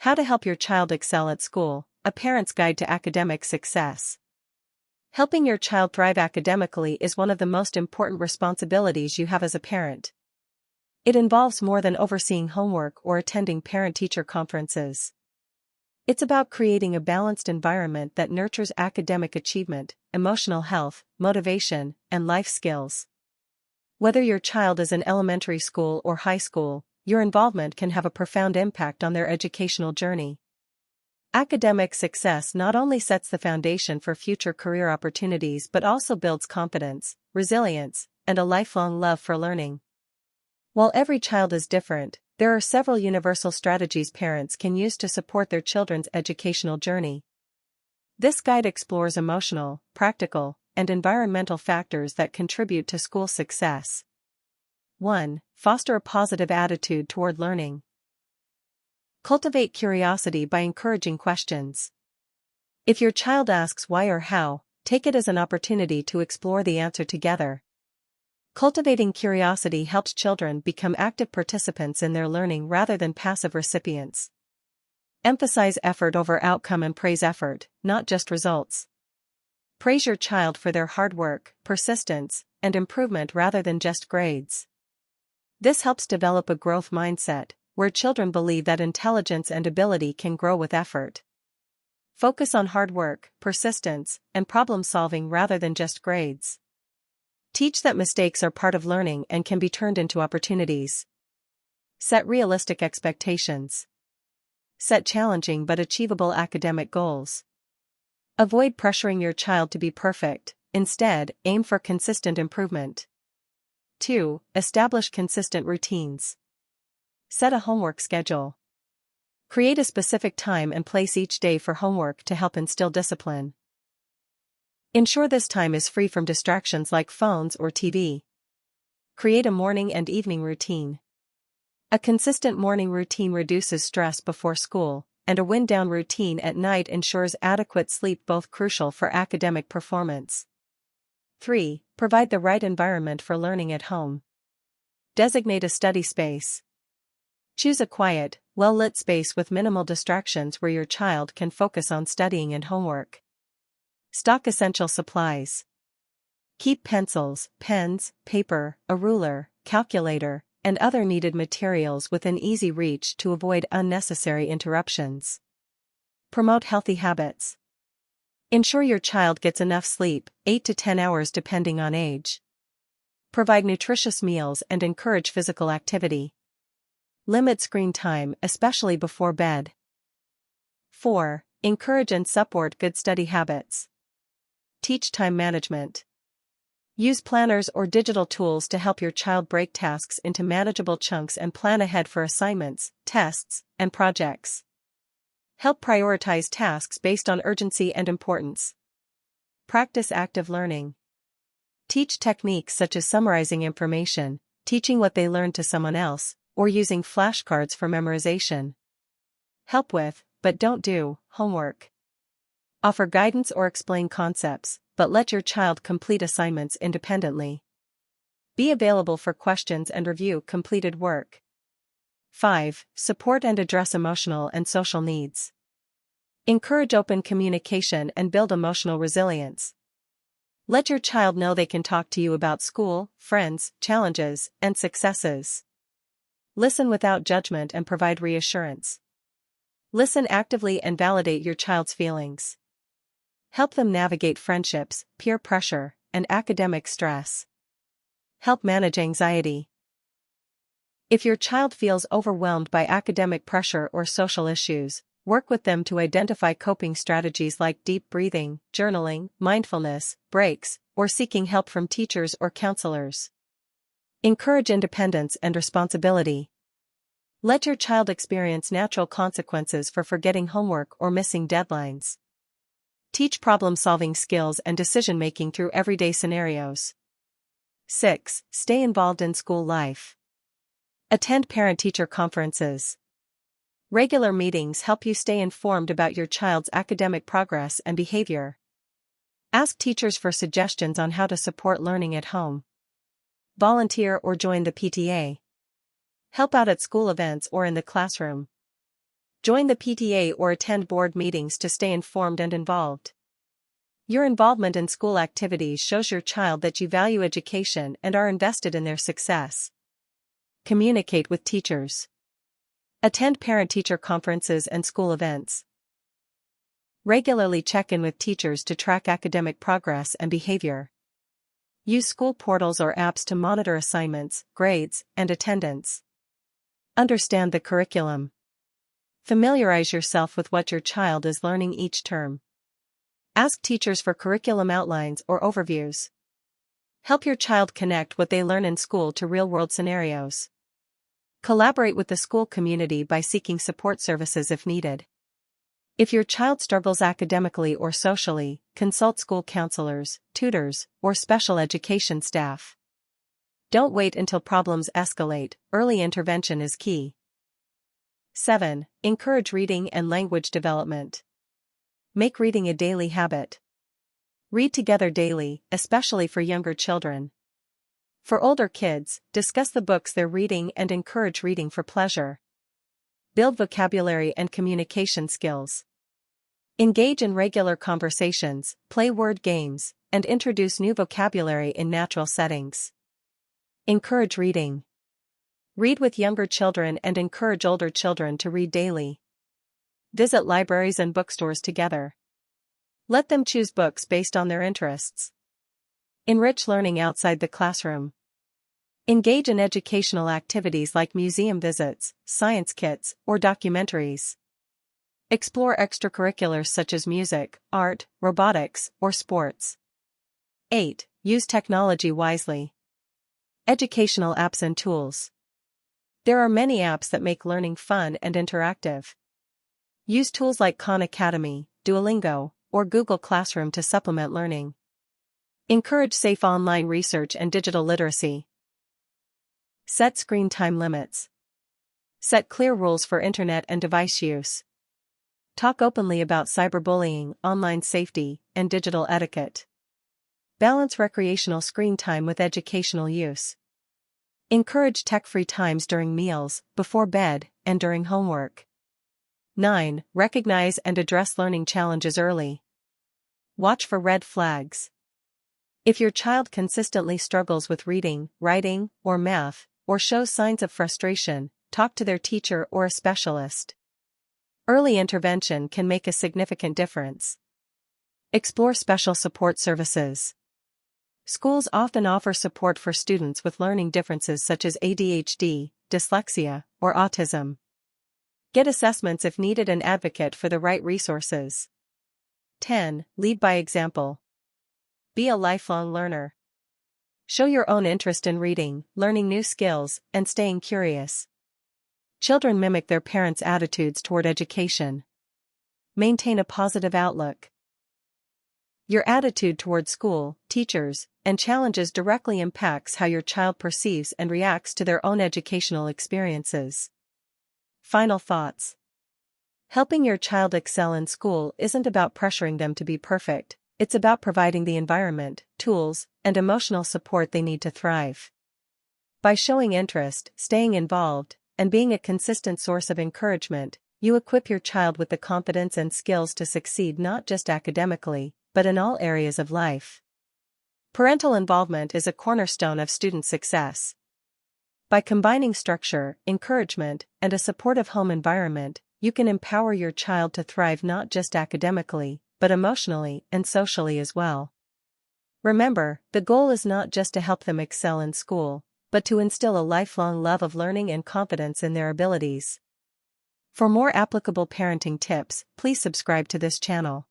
How to help your child excel at school, a parent's guide to academic success. Helping your child thrive academically is one of the most important responsibilities you have as a parent. It involves more than overseeing homework or attending parent-teacher conferences. It's about creating a balanced environment that nurtures academic achievement, emotional health, motivation, and life skills. Whether your child is in elementary school or high school, your involvement can have a profound impact on their educational journey. Academic success not only sets the foundation for future career opportunities but also builds confidence, resilience, and a lifelong love for learning. While every child is different, there are several universal strategies parents can use to support their children's educational journey. This guide explores emotional, practical, and environmental factors that contribute to school success. 1. Foster a positive attitude toward learning. Cultivate curiosity by encouraging questions. If your child asks why or how, take it as an opportunity to explore the answer together. Cultivating curiosity helps children become active participants in their learning rather than passive recipients. Emphasize effort over outcome and praise effort, not just results. Praise your child for their hard work, persistence, and improvement rather than just grades. This helps develop a growth mindset, where children believe that intelligence and ability can grow with effort. Focus on hard work, persistence, and problem-solving rather than just grades. Teach that mistakes are part of learning and can be turned into opportunities. Set realistic expectations. Set challenging but achievable academic goals. Avoid pressuring your child to be perfect, instead, aim for consistent improvement. 2. Establish consistent routines. Set a homework schedule. Create a specific time and place each day for homework to help instill discipline. Ensure this time is free from distractions like phones or TV. Create a morning and evening routine. A consistent morning routine reduces stress before school, and a wind-down routine at night ensures adequate sleep, both crucial for academic performance. 3. Provide the right environment for learning at home. Designate a study space. Choose a quiet, well-lit space with minimal distractions where your child can focus on studying and homework. Stock essential supplies. Keep pencils, pens, paper, a ruler, calculator, and other needed materials within easy reach to avoid unnecessary interruptions. Promote healthy habits. Ensure your child gets enough sleep, 8 to 10 hours depending on age. Provide nutritious meals and encourage physical activity. Limit screen time, especially before bed. 4. Encourage and support good study habits. Teach time management. Use planners or digital tools to help your child break tasks into manageable chunks and plan ahead for assignments, tests, and projects. Help prioritize tasks based on urgency and importance. Practice active learning. Teach techniques such as summarizing information, teaching what they learned to someone else, or using flashcards for memorization. Help with, but don't do, homework. Offer guidance or explain concepts, but let your child complete assignments independently. Be available for questions and review completed work. 5. Support and address emotional and social needs. Encourage open communication and build emotional resilience. Let your child know they can talk to you about school, friends, challenges, and successes. Listen without judgment and provide reassurance. Listen actively and validate your child's feelings. Help them navigate friendships, peer pressure, and academic stress. Help manage anxiety. If your child feels overwhelmed by academic pressure or social issues, work with them to identify coping strategies like deep breathing, journaling, mindfulness, breaks, or seeking help from teachers or counselors. Encourage independence and responsibility. Let your child experience natural consequences for forgetting homework or missing deadlines. Teach problem-solving skills and decision-making through everyday scenarios. 6. Stay involved in school life. Attend parent-teacher conferences. Regular meetings help you stay informed about your child's academic progress and behavior. Ask teachers for suggestions on how to support learning at home. Volunteer or join the PTA. Help out at school events or in the classroom. Join the PTA or attend board meetings to stay informed and involved. Your involvement in school activities shows your child that you value education and are invested in their success. Communicate with teachers. Attend parent-teacher conferences and school events. Regularly check in with teachers to track academic progress and behavior. Use school portals or apps to monitor assignments, grades, and attendance. Understand the curriculum. Familiarize yourself with what your child is learning each term. Ask teachers for curriculum outlines or overviews. Help your child connect what they learn in school to real-world scenarios. Collaborate with the school community by seeking support services if needed. If your child struggles academically or socially, consult school counselors, tutors, or special education staff. Don't wait until problems escalate, early intervention is key. 7. Encourage reading and language development. Make reading a daily habit. Read together daily, especially for younger children. For older kids, discuss the books they're reading and encourage reading for pleasure. Build vocabulary and communication skills. Engage in regular conversations, play word games, and introduce new vocabulary in natural settings. Encourage reading. Read with younger children and encourage older children to read daily. Visit libraries and bookstores together. Let them choose books based on their interests. Enrich learning outside the classroom. Engage in educational activities like museum visits, science kits, or documentaries. Explore extracurriculars such as music, art, robotics, or sports. 8. Use technology wisely. Educational apps and tools. There are many apps that make learning fun and interactive. Use tools like Khan Academy, Duolingo, or Google Classroom to supplement learning. Encourage safe online research and digital literacy. Set screen time limits. Set clear rules for internet and device use. Talk openly about cyberbullying, online safety, and digital etiquette. Balance recreational screen time with educational use. Encourage tech-free times during meals, before bed, and during homework. 9. Recognize and address learning challenges early. Watch for red flags. If your child consistently struggles with reading, writing, or math, or shows signs of frustration, talk to their teacher or a specialist. Early intervention can make a significant difference. Explore special support services. Schools often offer support for students with learning differences such as ADHD, dyslexia, or autism. Get assessments if needed and advocate for the right resources. 10. Lead by example. Be a lifelong learner. Show your own interest in reading, learning new skills, and staying curious. Children mimic their parents' attitudes toward education. Maintain a positive outlook. Your attitude toward school, teachers, and challenges directly impacts how your child perceives and reacts to their own educational experiences. Final thoughts. Helping your child excel in school isn't about pressuring them to be perfect, it's about providing the environment, tools, and emotional support they need to thrive. By showing interest, staying involved, and being a consistent source of encouragement, you equip your child with the confidence and skills to succeed not just academically, but in all areas of life. Parental involvement is a cornerstone of student success. By combining structure, encouragement, and a supportive home environment, you can empower your child to thrive not just academically, but emotionally and socially as well. Remember, the goal is not just to help them excel in school, but to instill a lifelong love of learning and confidence in their abilities. For more applicable parenting tips, please subscribe to this channel.